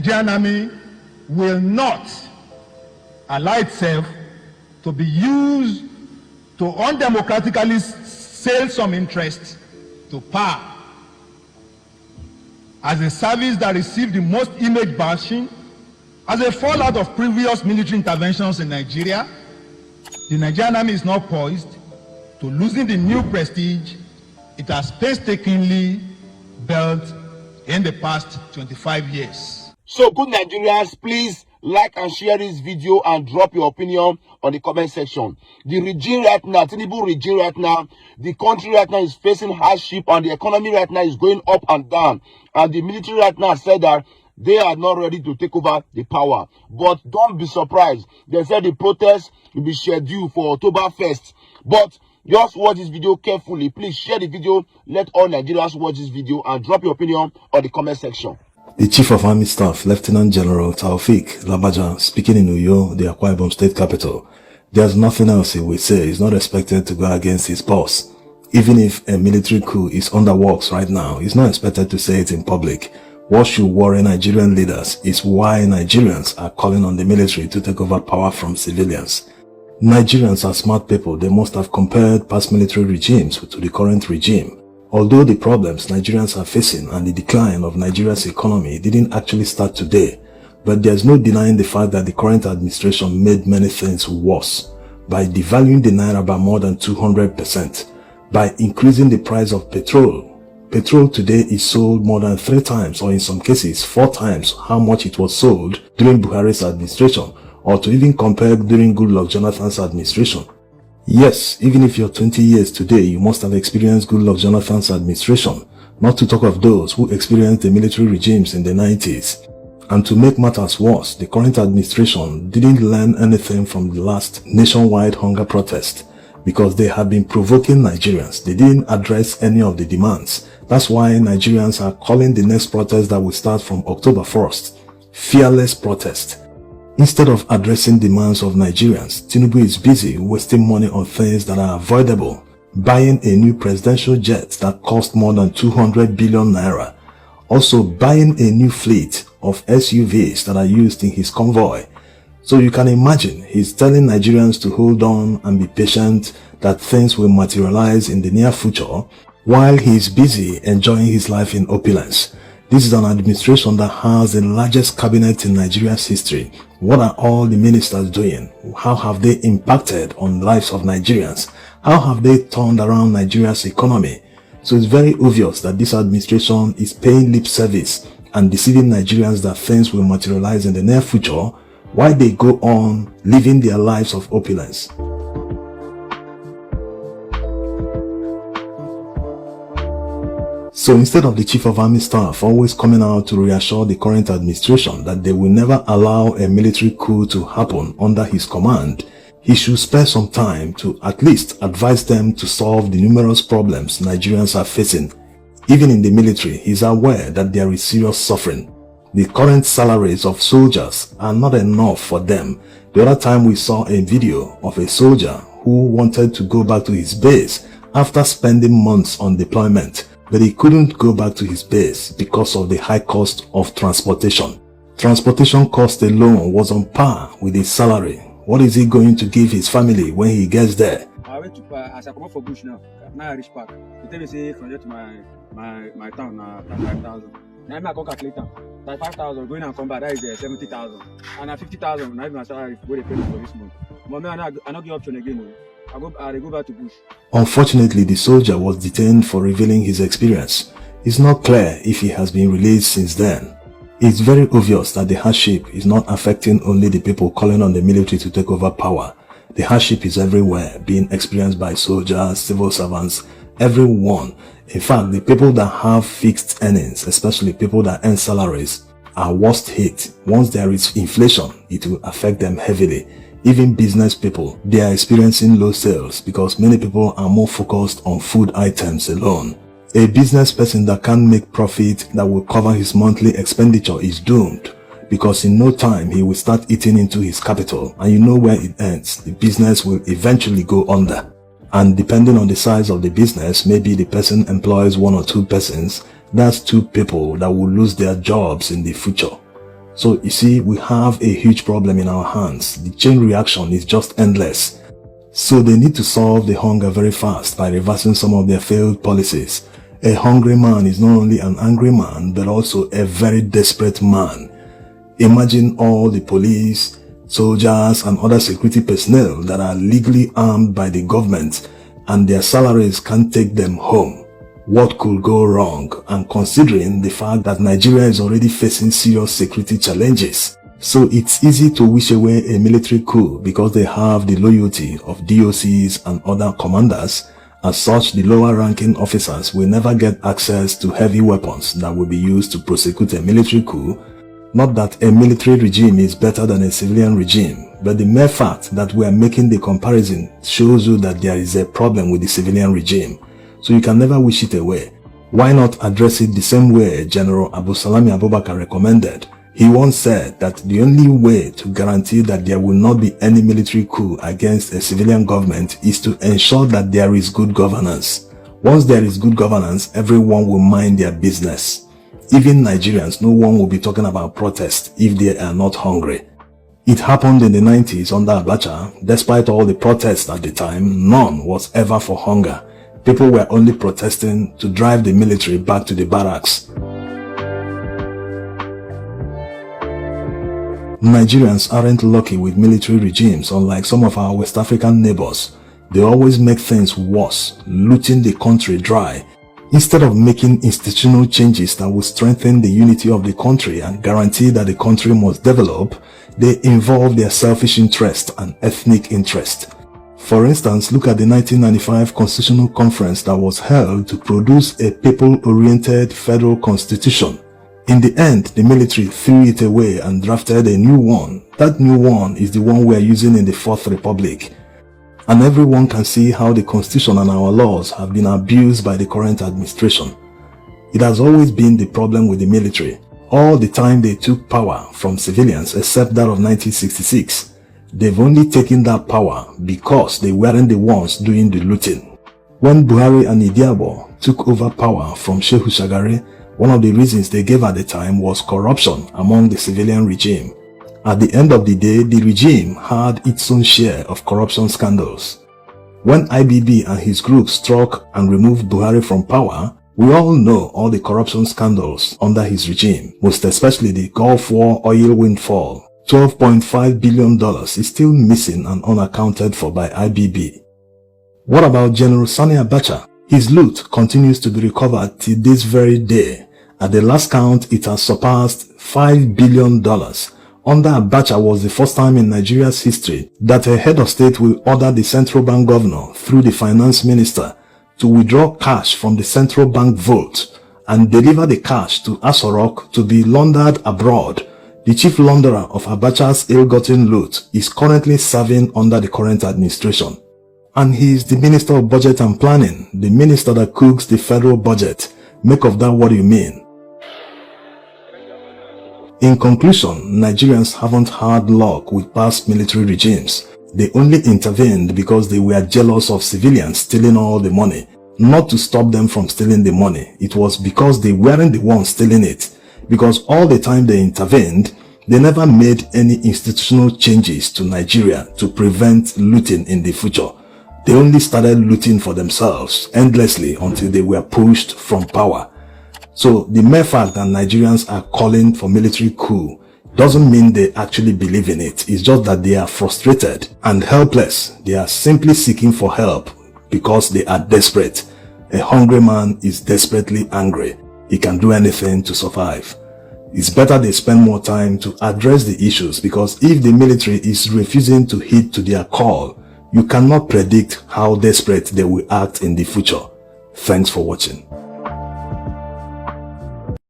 Nigerian army will not allow itself to be used to undemocratically sell some interest to power. As a service that received the most image bashing as a fallout of previous military interventions in Nigeria, the Nigerian army is now poised to losing the new prestige it has painstakingly built in the past 25 years. So good Nigerians, please like and share this video and drop your opinion on the comment section. The regime right now, Tinubu regime right now, the country right now is facing hardship and the economy right now is going up and down. And the military right now said that they are not ready to take over the power. But don't be surprised. They said the protest will be scheduled for October 1st. But just watch this video carefully. Please share the video. Let all Nigerians watch this video and drop your opinion on the comment section. The Chief of Army Staff, Lieutenant General Taofiq Labaja, speaking in Uyo, the Akwa Ibom State capital, there's nothing else he will say. He's not expected to go against his boss. Even if a military coup is under works right now, he's not expected to say it in public. What should worry Nigerian leaders is why Nigerians are calling on the military to take over power from civilians. Nigerians are smart people. They must have compared past military regimes to the current regime. Although the problems Nigerians are facing and the decline of Nigeria's economy didn't actually start today, but there's no denying the fact that the current administration made many things worse by devaluing the naira by more than 200%, by increasing the price of petrol. Petrol today is sold more than 3 times, or in some cases 4 times how much it was sold during Buhari's administration, or to even compare during Goodluck Jonathan's administration. Yes, even if you're 20 years today, you must have experienced Goodluck Jonathan's administration, not to talk of those who experienced the military regimes in the 90s. And to make matters worse, the current administration didn't learn anything from the last nationwide hunger protest, because they have been provoking Nigerians. They didn't address any of the demands. That's why Nigerians are calling the next protest that will start from October 1st, fearless protest. Instead of addressing demands of Nigerians, Tinubu is busy wasting money on things that are avoidable, buying a new presidential jet that cost more than 200 billion naira, also buying a new fleet of SUVs that are used in his convoy. So you can imagine he's telling Nigerians to hold on and be patient, that things will materialize in the near future, while he's busy enjoying his life in opulence. This is an administration that has the largest cabinet in Nigeria's history. What are all the ministers doing? How have they impacted on the lives of Nigerians? How have they turned around Nigeria's economy? So it's very obvious that this administration is paying lip service and deceiving Nigerians that things will materialize in the near future, while they go on living their lives of opulence. So instead of the Chief of Army Staff always coming out to reassure the current administration that they will never allow a military coup to happen under his command, he should spare some time to at least advise them to solve the numerous problems Nigerians are facing. Even in the military, he is aware that there is serious suffering. The current salaries of soldiers are not enough for them. The other time we saw a video of a soldier who wanted to go back to his base after spending months on deployment, but he couldn't go back to his base because of the high cost of transportation. Transportation cost alone was on par with his salary. What is he going to give his family when he gets there? I went to as I come up for bush now I reach back. They tell me say from there to my town 5,000. Now I go calculate them. 5,000 going and come back, that is 70,000. And 50,000 now my salary where they pay me for this month. But I not give option again. I go back to bush. Unfortunately, the soldier was detained for revealing his experience. It's not clear if he has been released since then. It's very obvious that the hardship is not affecting only the people calling on the military to take over power. The hardship is everywhere, being experienced by soldiers, civil servants, everyone. In fact, the people that have fixed earnings, especially people that earn salaries, are worst hit. Once there is inflation, it will affect them heavily. Even business people, they are experiencing low sales because many people are more focused on food items alone. A business person that can't make profit that will cover his monthly expenditure is doomed, because in no time he will start eating into his capital, and you know where it ends. The business will eventually go under. And depending on the size of the business, maybe the person employs 1 or 2 persons. That's 2 people that will lose their jobs in the future. So you see, we have a huge problem in our hands. The chain reaction is just endless. So they need to solve the hunger very fast by reversing some of their failed policies. A hungry man is not only an angry man, but also a very desperate man. Imagine all the police, soldiers, and other security personnel that are legally armed by the government and their salaries can't take them home. What could go wrong? And considering the fact that Nigeria is already facing serious security challenges, so it's easy to wish away a military coup because they have the loyalty of DOCs and other commanders. As such, the lower ranking officers will never get access to heavy weapons that will be used to prosecute a military coup. Not that a military regime is better than a civilian regime, but the mere fact that we are making the comparison shows you that there is a problem with the civilian regime. So you can never wish it away. Why not address it the same way General Abu-Salami Abubakar recommended? He once said that the only way to guarantee that there will not be any military coup against a civilian government is to ensure that there is good governance. Once there is good governance, everyone will mind their business. Even Nigerians, no one will be talking about protest if they are not hungry. It happened in the 90s under Abacha. Despite all the protests at the time, none was ever for hunger. People were only protesting to drive the military back to the barracks. Nigerians aren't lucky with military regimes, unlike some of our West African neighbors. They always make things worse, looting the country dry. Instead of making institutional changes that will strengthen the unity of the country and guarantee that the country must develop, they involve their selfish interest and ethnic interest. For instance, look at the 1995 Constitutional Conference that was held to produce a people-oriented federal constitution. In the end, the military threw it away and drafted a new one. That new one is the one we are using in the Fourth Republic. And everyone can see how the constitution and our laws have been abused by the current administration. It has always been the problem with the military. All the time they took power from civilians except that of 1966. They've only taken that power because they weren't the ones doing the looting. When Buhari and Idiabo took over power from Shehu Shagari, one of the reasons they gave at the time was corruption among the civilian regime. At the end of the day, the regime had its own share of corruption scandals. When IBB and his group struck and removed Buhari from power, we all know all the corruption scandals under his regime, most especially the Gulf War oil windfall. $12.5 billion is still missing and unaccounted for by IBB. What about General Sani Abacha? His loot continues to be recovered till this very day. At the last count, it has surpassed $5 billion. Under Abacha was the first time in Nigeria's history that a head of state will order the central bank governor through the finance minister to withdraw cash from the central bank vault and deliver the cash to Aso Rock to be laundered abroad. The chief launderer of Abacha's ill-gotten loot is currently serving under the current administration. And he is the Minister of Budget and Planning, the minister that cooks the federal budget. Make of that what you mean. In conclusion, Nigerians haven't had luck with past military regimes. They only intervened because they were jealous of civilians stealing all the money. Not to stop them from stealing the money. It was because they weren't the ones stealing it. Because all the time they intervened, they never made any institutional changes to Nigeria to prevent looting in the future. They only started looting for themselves endlessly until they were pushed from power. So the mere fact that Nigerians are calling for military coup doesn't mean they actually believe in it. It's just that they are frustrated and helpless. They are simply seeking for help because they are desperate. A hungry man is desperately angry. He can do anything to survive. It's better they spend more time to address the issues, because if the military is refusing to heed to their call, you cannot predict how desperate they will act in the future. Thanks for watching.